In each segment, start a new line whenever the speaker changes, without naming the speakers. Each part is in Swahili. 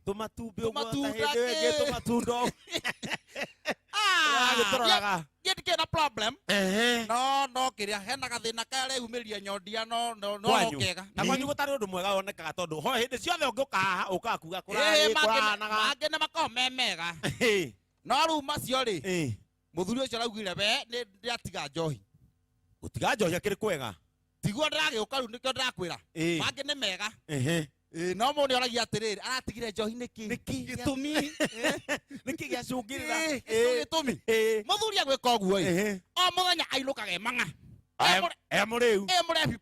Tumatumbĩ ũguo ta hĩndĩ ĩngĩ tumatundo.
Get a problem. No, kiria hena gathina kare umiria nyondia no kega.
Na kwanyu gutari undu mwega wonekaga tondu ho hindi ciothe ungiuka haha ukakuga kuranaga.
Mange ne makome mega. No ru macio ri. Muthuri ucio raugire we ni ndatiga njohi.
Gutiga njohi akiri kwega.
Tigwo ndiragiuka ru nikyo ndirakwira. Mange ne mega. No mo ni oragia atiriri aratigire njohi niki gitumi
niki giacungirira
gitumi muthuri agwika uguo o muthenya ainukaga emanga
emuriu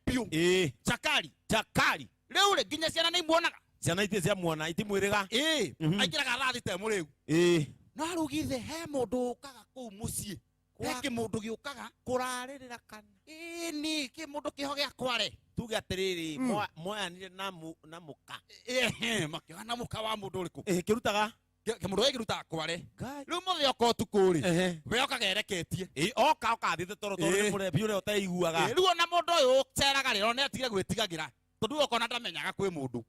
piu chakari riu ri nginya ciana ni muonaga
ciana itie cia muona itimwiriga
aikiraga rathi te muriu no arugithe he mundu ukaga kuu mucii he mundu giukaga
kuraririra kana
ni mundu kiho gia kware
tuge atiriri moyanire na muka
makioha na muka wa mundu uriku
kirutaga
mundu kirutaga kware riu muthia ko tukuri we okaga ereketie
oka thithe toro ni murebi ure utaiguaga
riu ona mundu uyu ceraga riro ne atige gwitigagira tondu ukona ndamenyaga kwi mundu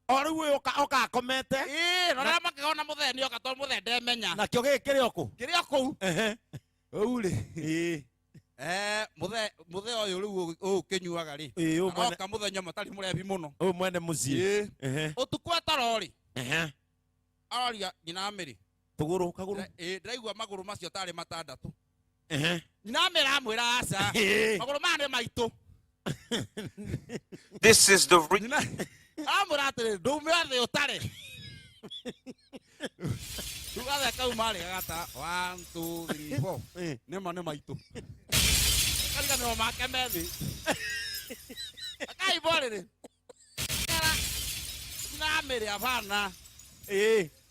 o riu uyu oka akomete
rora makigona muthia ni oka tondu muthia ndemenya
na kio gikiri oku
uri muthe oyu riu kinyuaga ri oka muthenya matari murebi muno
mwene mucii
utukwa tarori aria nyina Mary
kaguru
ndiraigua maguru macio tari matandatu nyina Mary amwira aca maguru mane maitu
This is the
amwira atiri ndumira thi utari tugathe kau mari gata 1 2 3 4 nema ne maitu kariga no make methi akai borere nyina Mary avana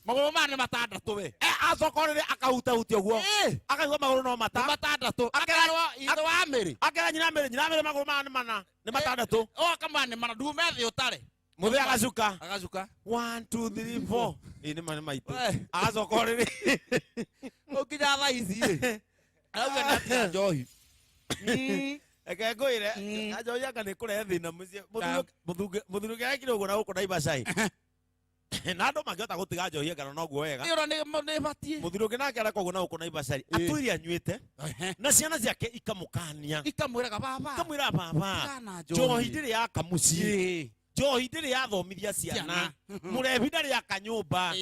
maguru mane matandatu we
acokorire akahuta hutia guo akaigua maguru no
matandatu akerwo ithe wa Mary
akera nyina Mary maguru mane mana ni matandatu
kamane mana ndume thi utari
muthe agacuka
1
2 3 4 ni mane maitu agacokorire
ukinya tha ici arauga ndatia njohi
eke ngwire njohi anga ni kure thina mucie muthuru gekire uguo na guku na ibacai na andu mangiota gutiga njohi ngano no guo wega
ni batie
muthuru ngi nake areka uguo na guku na ibacai atwiri anyuite na ciana ciake ikamukania
ikamwiraga
baba njohi ndiri ya kamucie njohi ndiri ya thomithia ciana murebi ndari ya kanyumba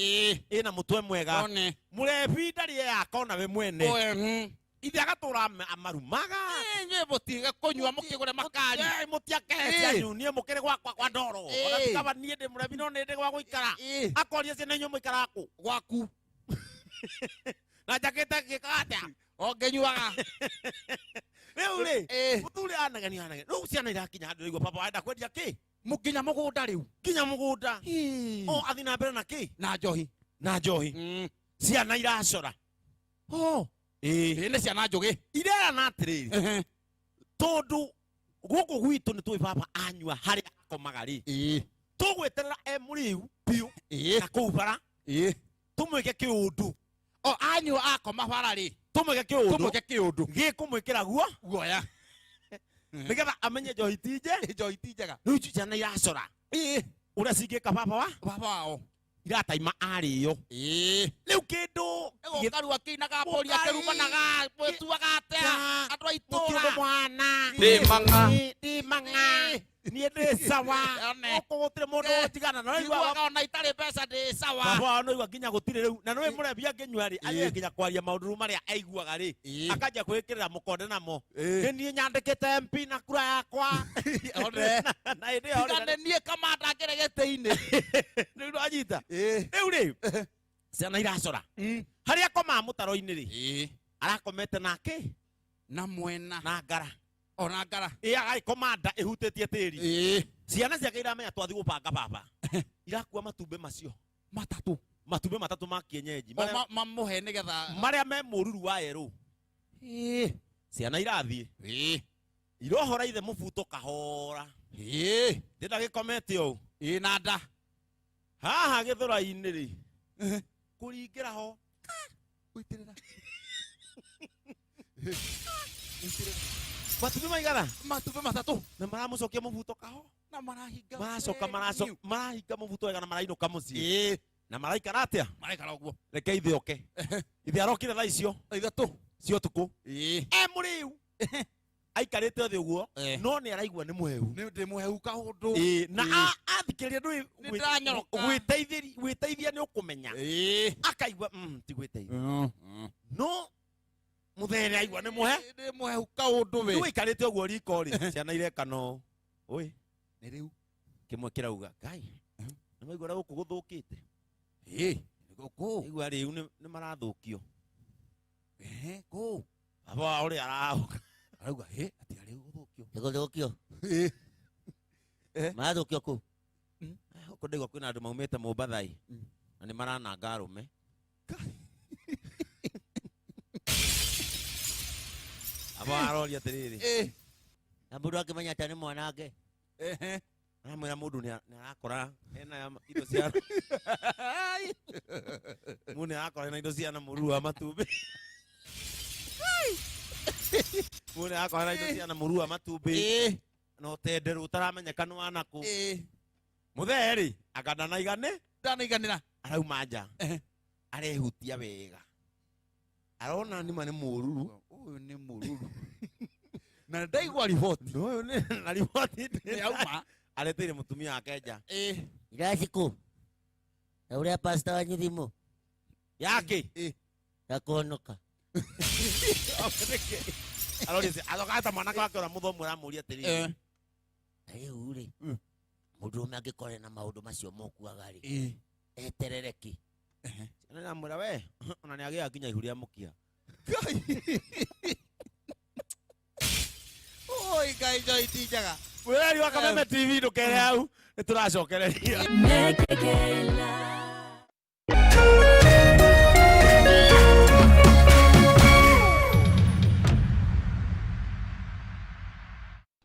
ina mutwe mwega murebi ndari ya kona we mwene ithe agatura amarumaga
nye mutiga kunyua mukigure makari
mutiakehecia nyunie mukire gwakwa kwa ndoro onatikaba nie ndi murebi no ndi gwa guikara akoria ciana inyu muikara
gwaku
na jakete gikatia
ongenyuaga
riu ri muthuri anagania riu ciana irakinya handu igua papa wenda kwendia ki
mukinya mugunda riu
kinya mugunda athina mbere na ki na njohi ciana iracora
ni ciana njugi
irera na atiriri tondu guku gwitu ni twi baba anyua hari akomaga ri tugweterera emuriu piu na kuu bara tumwike kiundu
anyua akoma bara ri
tumwike kiundu gikumwikira
guoya
nigetha amenye njohi tinjega riu ciana iracora uria cingika baba
wao
irataima ario riu kindu
gukarua kinaga pori akerumanaga tuaga atea andu aitura
mwana
Di
manga ni ndi sawa okugutire mundu utigana no igwa
ona itari pesa ndi sawa
baba no igwa nginya gutire riu na no murebi angenyua ri aye nginya kwaria maundu maria aiguaga ri akanja kwikirira mukonde namo ni nyandikite MP na kura yakwa na indi
ore nie kamanda ngeregeteini
riu anyita riu ri ciana iracora haria koma mutaro-ini ri arakomete nake
na mwena
na ngara
ona ngara
agai komanda ihutitie tiri ciana ciake iramenya twathi gubanga baba irakua matumbe macio matumbe matatu ma kienyeji
mamuhe nigetha
maria me mururu wa yeru ciana irathie irohora ithe mubuto kahora ndinda gikomete o
na nda
haha githura-ini ri kuringira ho
uitirira
matumbe maigana
matumbe matatu
na maramucokia mubuto kaho
na marahinga
marahinga mubuto wega na marainuka mucii na maraikara atia
maraikara uguo
reke ithe oke ithe arokire tha icio
ithatu
cio tuku mũrĩu aikarĩte thĩ ũguo no nĩ araigua nĩ mũhehu
ndĩ mũhehu kaũndũ
na athikĩrĩria ndũĩ gwĩteithia nĩ ũkũmenya akaigua ti gwĩteithia no mũthere aigua nĩ
mũhehu kaũndũ we
rĩu aikarĩte ũguo riko rĩ ciana ireka no ũĩ
nĩ rĩu
kĩmwe kĩrauga ngai nĩ maigua ũrĩa gũkũ gũthũkĩte
gũkũ
igua rĩu nĩ marathũkio
kũ
baba wao ũrĩa arahũka
arauga ati arĩ gũthũkio
Gũthũkio. Marathũkio kũ?
Huko ndĩgwa kwĩna andũ maumĩte Mũmbathai na nĩ marananga arũme. Abo aroria atĩrĩrĩ
Na mũndũ akĩmenya atĩ nĩ mwanake.
Aramwĩra mũndũ nĩ arakora ena indo cia mũndũ nĩ arakora ena indo cia na mũrua matumbĩ. Mũndũ nĩ arakora ena indo cia na mũrua matumbĩ. No tenderũ ũtaramenyeka nĩ wanakũ. Mũtheri
ndanaiganĩra
arauma nja arehutia wega arona nĩma nĩ mũruru
ũyũ nĩ mũruru na ndaigua riboti
ũyũ nĩ na riboti
nĩ auma
areteire mũtumia wake nja
Iraci kũ? Na ũrĩa pastor wanyu thimũ
yake
ya kũhonoka.
aroria athokata mwanake wake ũrĩa mũthomu ũramũria atĩrĩrĩ
Rĩu rĩ mũndũ ũmwe angĩkorwo na maũndũ macio mokuaga rĩ eterere kĩ?
Ciana namwĩra we ona nĩ agĩaga nginya ihu rĩa mũkia.
Oi Ngai Joy ti njega.
Mwĩreri wa Kameme TV ndũkere hau nĩ tũracokereria.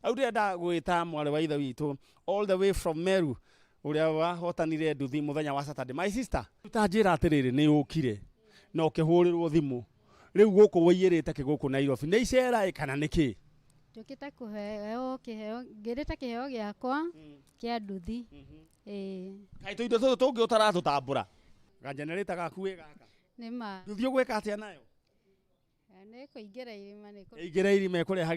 Aurenda gwĩta mwarĩ wa ithe witũ all the way from Meru ũrĩa wahotanire nduthi mũthenya wa Saturday. My sister, tutanjĩra atĩrĩrĩ nĩ ũkire na ũkĩhũrĩrwo thimũ. Rĩu gũkũ woiyĩrĩte kĩgũkũ Nairobi. Nĩ icera kana nĩ kĩ?
Njũkĩte kũheo ngĩrĩte kĩheo gĩakwa kĩa nduthi.
Kaĩ tũindo tũtũ tũngĩ ũtaratũtambũra. Ga-generator gaku wĩ gaka.
Nĩ ma.
Nduthi ũgwĩka atĩa nayo?
Nĩ kũingĩra irima nĩ
kũingĩra irima ĩkũreha